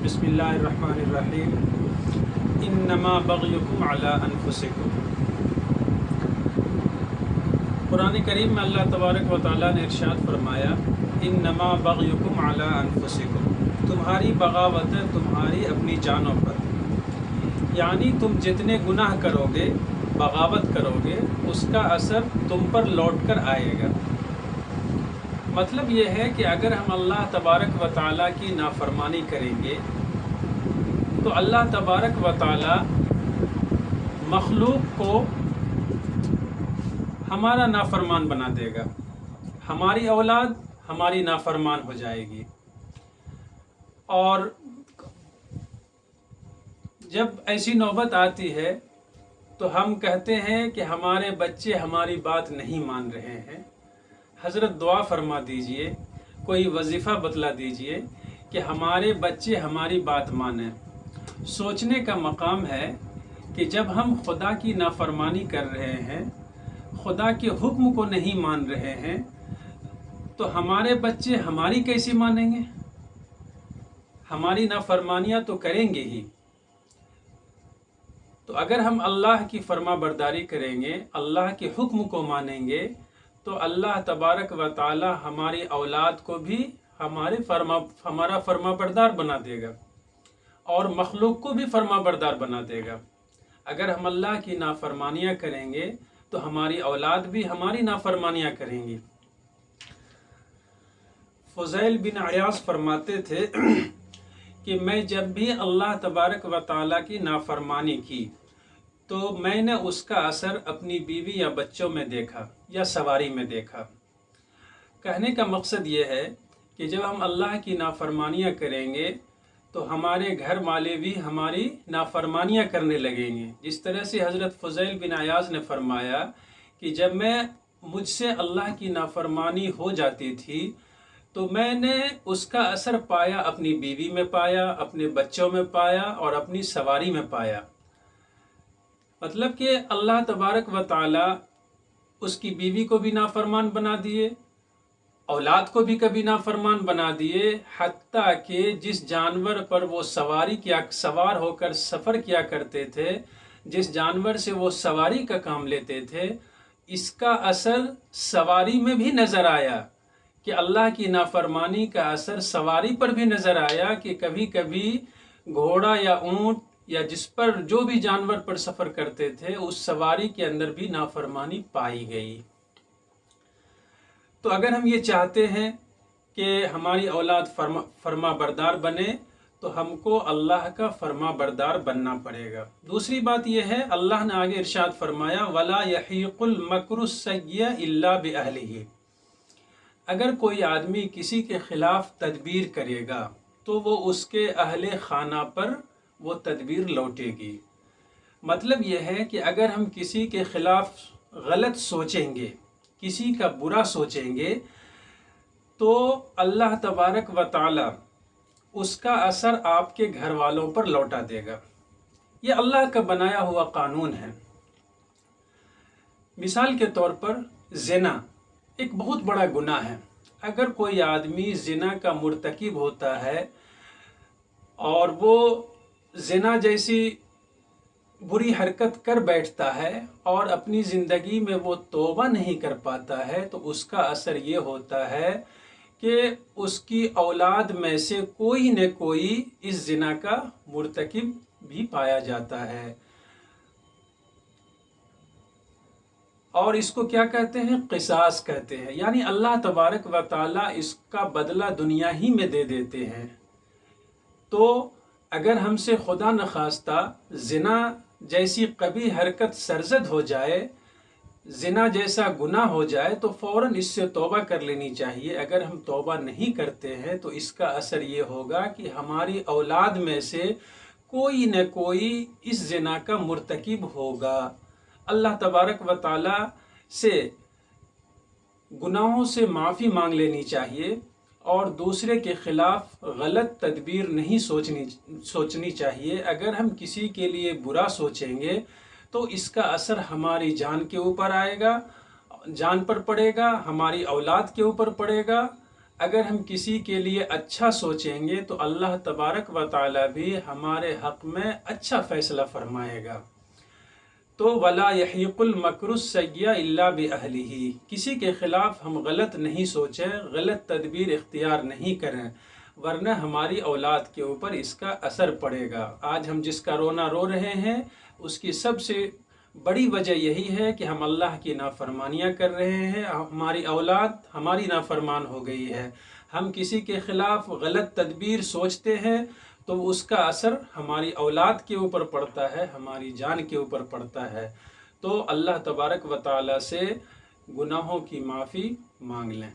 بسم اللہ الرحمن الرحیم انما بغیکم علی انفسکم۔ قرآن کریم میں اللہ تبارک و تعالیٰ نے ارشاد فرمایا انما بغیکم علی انفسکم، تمہاری بغاوت ہے تمہاری اپنی جانوں پر، یعنی تم جتنے گناہ کرو گے، بغاوت کرو گے، اس کا اثر تم پر لوٹ کر آئے گا۔ مطلب یہ ہے کہ اگر ہم اللہ تبارک و تعالیٰ کی نافرمانی کریں گے تو اللہ تبارک و تعالیٰ مخلوق کو ہمارا نافرمان بنا دے گا، ہماری اولاد ہماری نافرمان ہو جائے گی۔ اور جب ایسی نوبت آتی ہے تو ہم کہتے ہیں کہ ہمارے بچے ہماری بات نہیں مان رہے ہیں۔ حضرت دعا فرما دیجئے، کوئی وظیفہ بتلا دیجئے کہ ہمارے بچے ہماری بات مانیں۔ سوچنے کا مقام ہے کہ جب ہم خدا کی نافرمانی کر رہے ہیں، خدا کے حکم کو نہیں مان رہے ہیں، تو ہمارے بچے ہماری کیسی مانیں گے؟ ہماری نافرمانیاں تو کریں گے ہی۔ تو اگر ہم اللہ کی فرما برداری کریں گے، اللہ کے حکم کو مانیں گے، تو اللہ تبارک و تعالی ہماری اولاد کو بھی ہمارا فرما بردار بنا دے گا، اور مخلوق کو بھی فرما بردار بنا دے گا۔ اگر ہم اللہ کی نافرمانیاں کریں گے تو ہماری اولاد بھی ہماری نافرمانیاں کریں گی۔ فضیل بن عیاض فرماتے تھے کہ میں جب بھی اللہ تبارک و تعالیٰ کی نافرمانی کی تو میں نے اس کا اثر اپنی بیوی یا بچوں میں دیکھا یا سواری میں دیکھا۔ کہنے کا مقصد یہ ہے کہ جب ہم اللہ کی نافرمانیاں کریں گے تو ہمارے گھر والے بھی ہماری نافرمانیاں کرنے لگیں گے۔ جس طرح سے حضرت فضیل بن عیاض نے فرمایا کہ جب مجھ سے اللہ کی نافرمانی ہو جاتی تھی تو میں نے اس کا اثر پایا، اپنی بیوی میں پایا، اپنے بچوں میں پایا اور اپنی سواری میں پایا۔ مطلب کہ اللہ تبارک و تعالی اس کی بیوی کو بھی نافرمان بنا دیے، اولاد کو بھی کبھی نافرمان بنا دیے، حتیٰ کہ جس جانور پر وہ سوار ہو کر سفر کیا کرتے تھے، جس جانور سے وہ سواری کا کام لیتے تھے، اس کا اثر سواری میں بھی نظر آیا کہ اللہ کی نافرمانی کا اثر سواری پر بھی نظر آیا کہ کبھی کبھی گھوڑا یا اونٹ یا جس پر جو بھی جانور پر سفر کرتے تھے اس سواری کے اندر بھی نافرمانی پائی گئی۔ تو اگر ہم یہ چاہتے ہیں کہ ہماری اولاد فرما بردار بنے تو ہم کو اللہ کا فرما بردار بننا پڑے گا۔ دوسری بات یہ ہے، اللہ نے آگے ارشاد فرمایا وَلَا يَحِيقُ الْمَكْرُ السَّيِّئُ إِلَّا بِأَهْلِهِ، اگر کوئی آدمی کسی کے خلاف تدبیر کرے گا تو وہ اس کے اہل خانہ پر وہ تدبیر لوٹے گی۔ مطلب یہ ہے کہ اگر ہم کسی کے خلاف غلط سوچیں گے، کسی کا برا سوچیں گے، تو اللہ تبارک و تعالی اس کا اثر آپ کے گھر والوں پر لوٹا دے گا۔ یہ اللہ کا بنایا ہوا قانون ہے۔ مثال کے طور پر زنا ایک بہت بڑا گناہ ہے۔ اگر کوئی آدمی زنا کا مرتکب ہوتا ہے اور وہ زنا جیسی بری حرکت کر بیٹھتا ہے اور اپنی زندگی میں وہ توبہ نہیں کر پاتا ہے، تو اس کا اثر یہ ہوتا ہے کہ اس کی اولاد میں سے کوئی نہ کوئی اس زنا کا مرتکب بھی پایا جاتا ہے۔ اور اس کو کیا کہتے ہیں؟ قصاص کہتے ہیں، یعنی اللہ تبارک و تعالیٰ اس کا بدلہ دنیا ہی میں دے دیتے ہیں۔ تو اگر ہم سے خدا نخواستہ زنا جیسی قبیح حرکت سرزد ہو جائے، زنا جیسا گناہ ہو جائے، تو فوراً اس سے توبہ کر لینی چاہیے۔ اگر ہم توبہ نہیں کرتے ہیں تو اس کا اثر یہ ہوگا کہ ہماری اولاد میں سے کوئی نہ کوئی اس زنا کا مرتکب ہوگا۔ اللہ تبارک و تعالی سے گناہوں سے معافی مانگ لینی چاہیے اور دوسرے کے خلاف غلط تدبیر نہیں سوچنی چاہیے۔ اگر ہم کسی کے لیے برا سوچیں گے تو اس کا اثر ہماری جان کے اوپر آئے گا، جان پر پڑے گا، ہماری اولاد کے اوپر پڑے گا۔ اگر ہم کسی کے لیے اچھا سوچیں گے تو اللہ تبارک و تعالی بھی ہمارے حق میں اچھا فیصلہ فرمائے گا۔ تو وَلَا يَحِيقُ الْمَكْرُ السَّيِّئُ إِلَّا بِأَهْلِهِ، کسی کے خلاف ہم غلط نہیں سوچیں، غلط تدبیر اختیار نہیں کریں، ورنہ ہماری اولاد کے اوپر اس کا اثر پڑے گا۔ آج ہم جس کا رونا رو رہے ہیں اس کی سب سے بڑی وجہ یہی ہے کہ ہم اللہ کی نافرمانیاں کر رہے ہیں، ہماری اولاد ہماری نافرمان ہو گئی ہے۔ ہم کسی کے خلاف غلط تدبیر سوچتے ہیں تو اس کا اثر ہماری اولاد کے اوپر پڑتا ہے، ہماری جان کے اوپر پڑتا ہے۔ تو اللہ تبارک و تعالی سے گناہوں کی معافی مانگ لیں۔